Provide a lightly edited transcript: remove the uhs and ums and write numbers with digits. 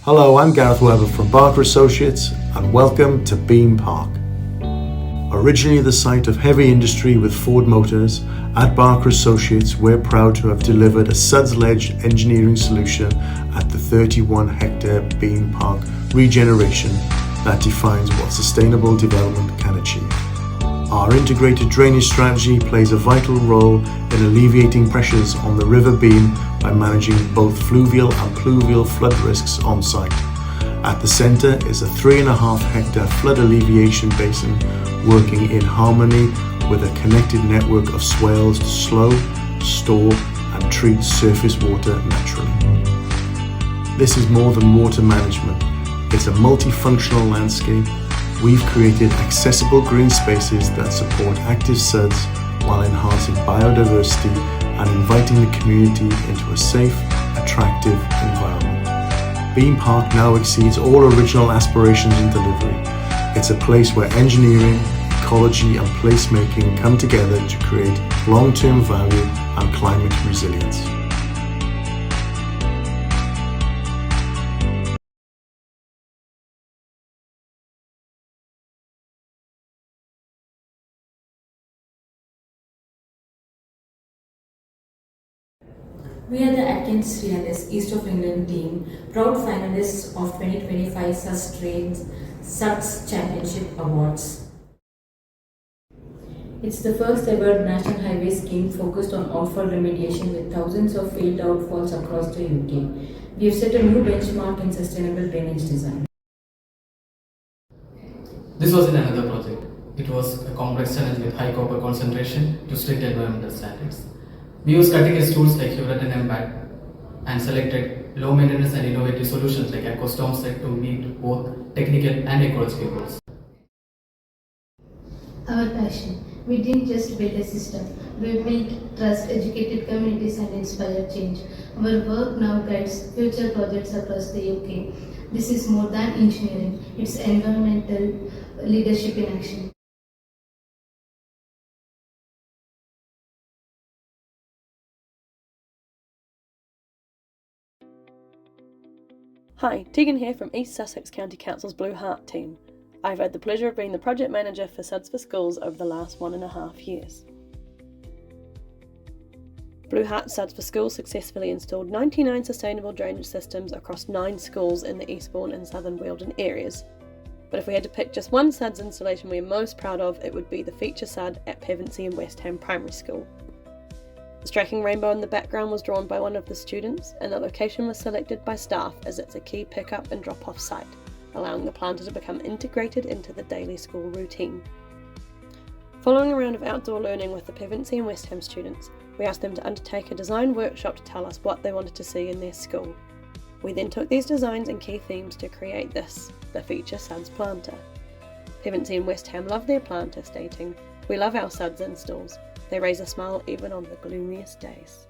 Hello, I'm Gareth Webber from Barker Associates and welcome to Beam Park. Originally the site of heavy industry with Ford Motors, at Barker Associates we're proud to have delivered a SuDS engineering solution at the 31-hectare Beam Park regeneration that defines what sustainable development can achieve. Our integrated drainage strategy plays a vital role in alleviating pressures on the river Beam by managing both fluvial and pluvial flood risks on site. At the centre is a 3.5-hectare flood alleviation basin working in harmony with a connected network of swales to slow, store and treat surface water naturally. This is more than water management, it's a multifunctional landscape. We've created accessible green spaces that support active SuDS while enhancing biodiversity and inviting the community into a safe, attractive environment. Beam Park now exceeds all original aspirations in delivery. It's a place where engineering, ecology and placemaking come together to create long-term value and climate resilience. We are the SuDS East of England team, proud finalists of 2025 SuDS Champions Awards. It's the first ever national highway scheme focused on outfall remediation with thousands of failed outfalls across the UK. We have set a new benchmark in sustainable drainage design. This was in another project. It was a complex challenge with high copper concentration to strict environmental standards. We used cutting-edge tools like Hewlett and MBAT and selected low-maintenance and innovative solutions like EcoStorm set to meet both technical and ecological goals. Our passion. We didn't just build a system. We built trust, educated communities and inspired change. Our work now guides future projects across the UK. This is more than engineering. It's environmental leadership in action. Hi, Tegan here from East Sussex County Council's Blue Heart team. I've had the pleasure of being the project manager for SuDS for Schools over the last 1.5 years. Blue Heart SuDS for Schools successfully installed 99 sustainable drainage systems across 9 schools in the Eastbourne and Southern Wealden areas. But if we had to pick just one SuDS installation we're most proud of, it would be the feature SuD at Pevensey and West Ham Primary School. The striking rainbow in the background was drawn by one of the students, and the location was selected by staff as it's a key pick-up and drop-off site, allowing the planter to become integrated into the daily school routine. Following a round of outdoor learning with the Pevensey and West Ham students, we asked them to undertake a design workshop to tell us what they wanted to see in their school. We then took these designs and key themes to create this, the feature SuDS planter. Pevensey and West Ham love their planter, stating, "We love our SuDS installs. They raise a smile even on the gloomiest days."